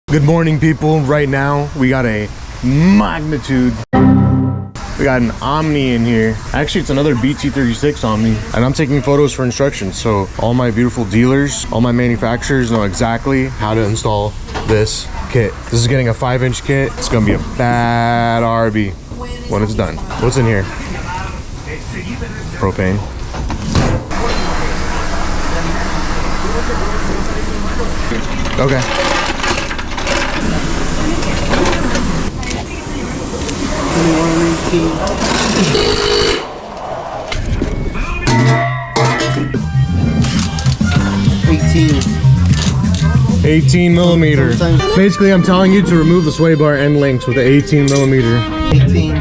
Good morning, people. Right now we got a magnitude. We got an Omni in here. Actually, it's another BT36 Omni, and I'm taking photos for instructions. So all my beautiful dealers, all my manufacturers know exactly how to install this kit. This is getting a 5-inch kit. It's gonna be a bad RB when it's done. What's in here? Propane. Okay. 18 millimeter. Basically, I'm telling you to remove the sway bar end links with the 18 millimeter. 18.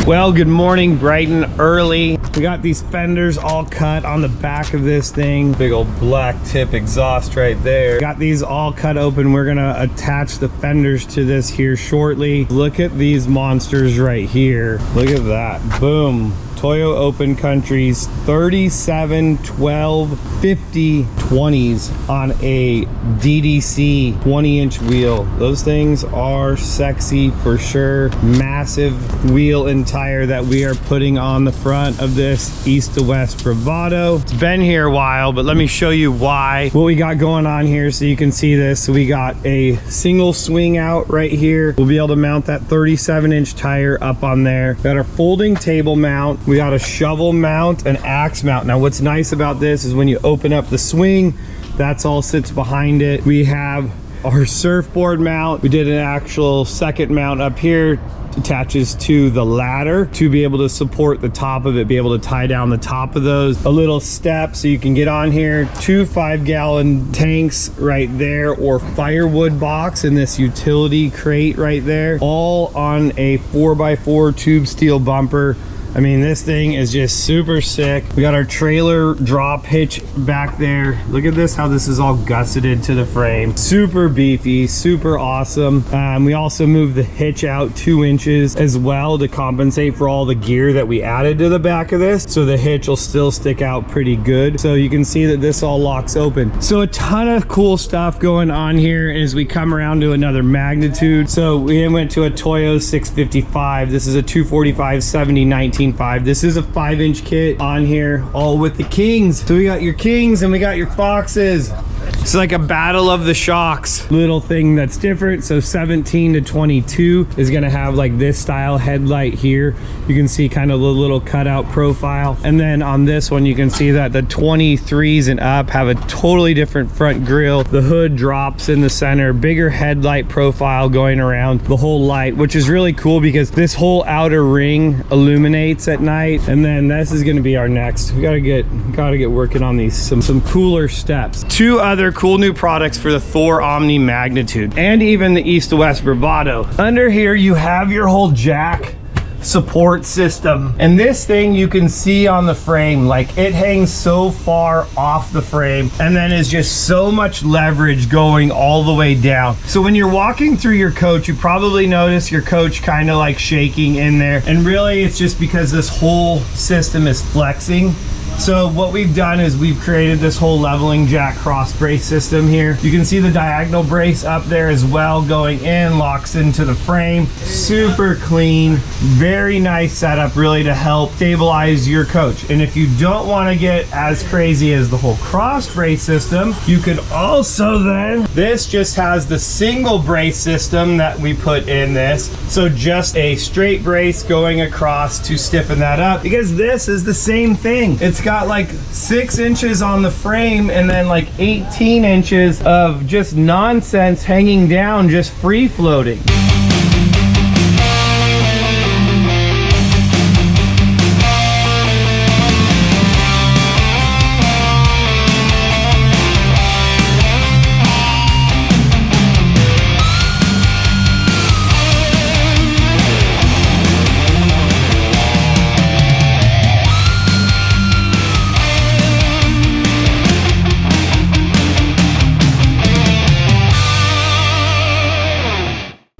Well, good morning, bright and early. We got these fenders all cut on the back of this thing. Big old black tip exhaust right there. Got these all cut open. We're gonna attach the fenders to this here shortly. Look at these monsters right here. Look at that, boom. Toyo Open Country's 37, 12, 50, 20s on a DDC 20-inch wheel. Those things are sexy for sure. Massive wheel and tire that we are putting on the front of this east to west Bravado. It's been here a while, but let me show you what we got going on here so you can see this. So we got a single swing out right here. We'll be able to mount that 37-inch tire up on there. Got our folding table mount. We got a shovel mount, an axe mount. Now what's nice about this is when you open up the swing, that's all sits behind it. We have our surfboard mount. We did an actual second mount up here, attaches to the ladder to be able to support the top of it, be able to tie down the top of those. A little step so you can get on here. 2 5-gallon tanks right there, or firewood box in this utility crate right there, all on a 4x4 tube steel bumper. I mean, this thing is just super sick. We got our trailer drop hitch back there. Look at this, how this is all gusseted to the frame. Super beefy, super awesome. We also moved the hitch out 2 inches as well to compensate for all the gear that we added to the back of this. So the hitch will still stick out pretty good. So you can see that this all locks open. So a ton of cool stuff going on here as we come around to another magnitude. So we went to a Toyo 655. This is a 245/70 19.5. This is a 5-inch kit on here, all with the kings. So we got your kings and we got your foxes. It's like a battle of the shocks. Little thing that's different. So 17 to 22 is gonna have like this style headlight here. You can see kind of the little cutout profile. And then on this one, you can see that the 23s and up have a totally different front grille. The hood drops in the center, bigger headlight profile going around the whole light, which is really cool because this whole outer ring illuminates at night. And then this is gonna be our next. We gotta get working on these, some cooler steps. 2 other cool new products for the Thor Omni Magnitude and even the east to west Bravado. Under here you have your whole jack support system, and this thing you can see on the frame, like it hangs so far off the frame and then is just so much leverage going all the way down. So when you're walking through your coach, you probably notice your coach kind of like shaking in there, and really it's just because this whole system is flexing. So what we've done is we've created this whole leveling jack cross brace system here. You can see the diagonal brace up there as well, going in, locks into the frame. Super clean, very nice setup really to help stabilize your coach. And if you don't want to get as crazy as the whole cross brace system, you could also then, this just has the single brace system that we put in this. So just a straight brace going across to stiffen that up, because this is the same thing. It's got like 6 inches on the frame and then like 18 inches of just nonsense hanging down, just free floating.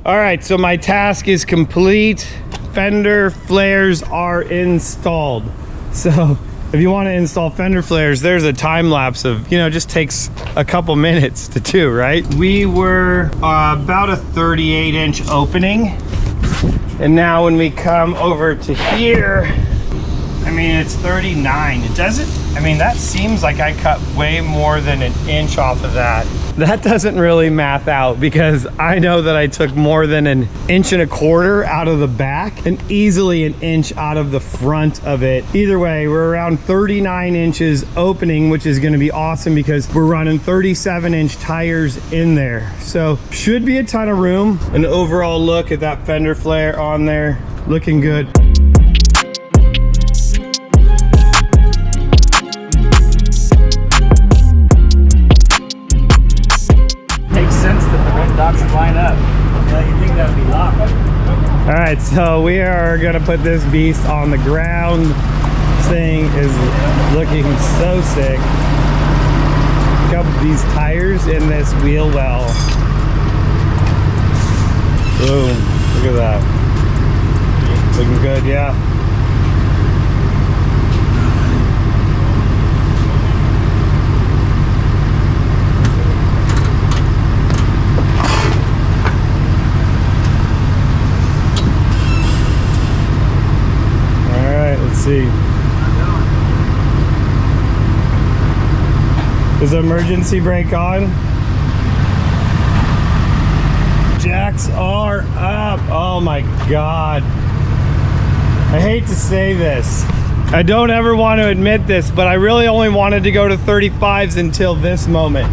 All right, so my task is complete. fender flares are installed. So if you want to install fender flares, there's a time lapse of, you know, just takes a couple minutes to do, right? We were about a 38-inch opening. And now when we come over to here, I mean, it's 39. It doesn't, I mean, that seems like I cut way more than an inch off of that. That doesn't really math out because I know that I took more than an inch and a quarter out of the back and easily an inch out of the front of it. Either way, we're around 39 inches opening, which is gonna be awesome because we're running 37-inch tires in there. So should be a ton of room. An overall look at that fender flare on there, looking good. Line up. Yeah, you think that'd be locked? All right, so we are gonna put this beast on the ground. This thing is looking so sick. Look at these tires in this wheel well. Boom, look at that. Looking good, yeah. See. Is the emergency brake on? Jacks are up. Oh my God. I hate to say this. I don't ever want to admit this, but I really only wanted to go to 35s until this moment.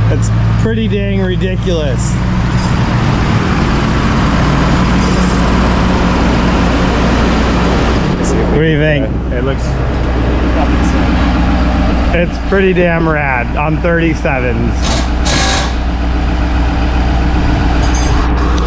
That's pretty dang ridiculous. What do you think? It looks... It's pretty damn rad on 37s.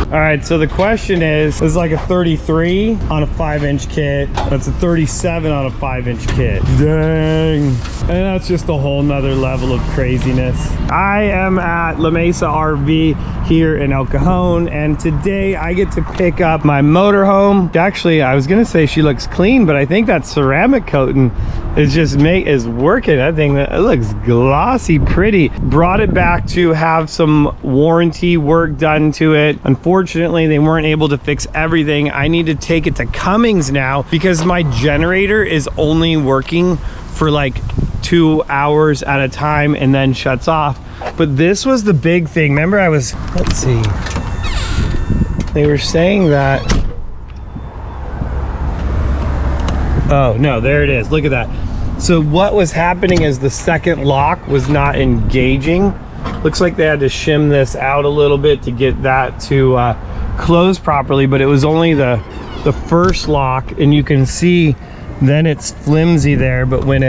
All right, so the question is, this is like a 33 on a 5-inch kit. That's a 37 on a 5-inch kit. Dang. And that's just a whole nother level of craziness. I am at La Mesa RV here in El Cajon, and today I get to pick up my motorhome. Actually, I was gonna say she looks clean, but I think that ceramic coating is working. That thing, it looks glossy, pretty. Brought it back to have some warranty work done to it. Unfortunately, they weren't able to fix everything. I need to take it to Cummings now because my generator is only working for like 2 hours at a time and then shuts off. But this was the big thing. Remember let's see. They were saying that, oh no, there it is. Look at that. So what was happening is the second lock was not engaging. Looks like they had to shim this out a little bit to get that to close properly, but it was only the first lock, and you can see then it's flimsy there, but when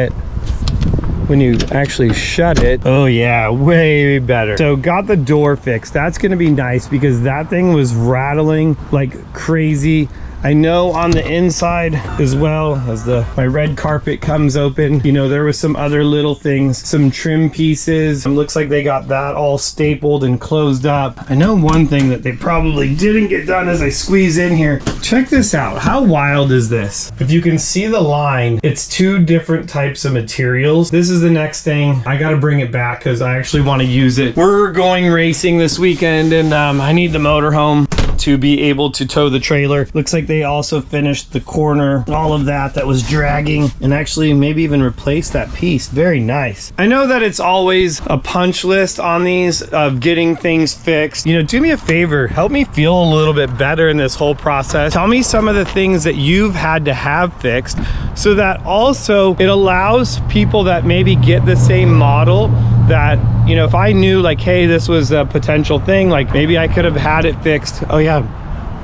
you actually shut it, oh yeah, way better. So got the door fixed. That's gonna be nice because that thing was rattling like crazy. I know on the inside as well, as my red carpet comes open, you know, there was some other little things, some trim pieces. It looks like they got that all stapled and closed up. I know one thing that they probably didn't get done as I squeeze in here. Check this out. How wild is this? If you can see the line, it's two different types of materials. This is the next thing. I got to bring it back because I actually want to use it. We're going racing this weekend, and I need the motorhome to be able to tow the trailer. Looks like they also finished the corner, all of that was dragging, and actually maybe even replaced that piece. Very nice. I know that it's always a punch list on these of getting things fixed. You know, do me a favor, help me feel a little bit better in this whole process. Tell me some of the things that you've had to have fixed so that also it allows people that maybe get the same model that, you know, if I knew like, hey, this was a potential thing, like maybe I could have had it fixed. Oh yeah,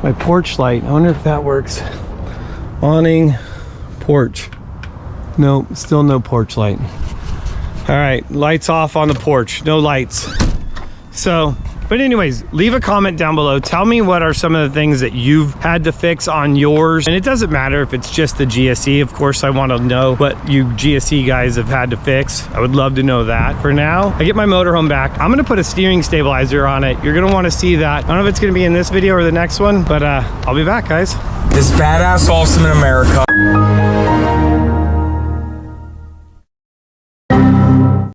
my porch light. I wonder if that works. Awning, porch. No, still no porch light. All right, lights off on the porch, no lights. So But anyways, leave a comment down below. Tell me what are some of the things that you've had to fix on yours. And it doesn't matter if it's just the GSE. Of course, I want to know what you GSE guys have had to fix. I would love to know that. For now, I get my motorhome back. I'm gonna put a steering stabilizer on it. You're gonna want to see that. I don't know if it's gonna be in this video or the next one, but I'll be back, guys. This badass awesome in America.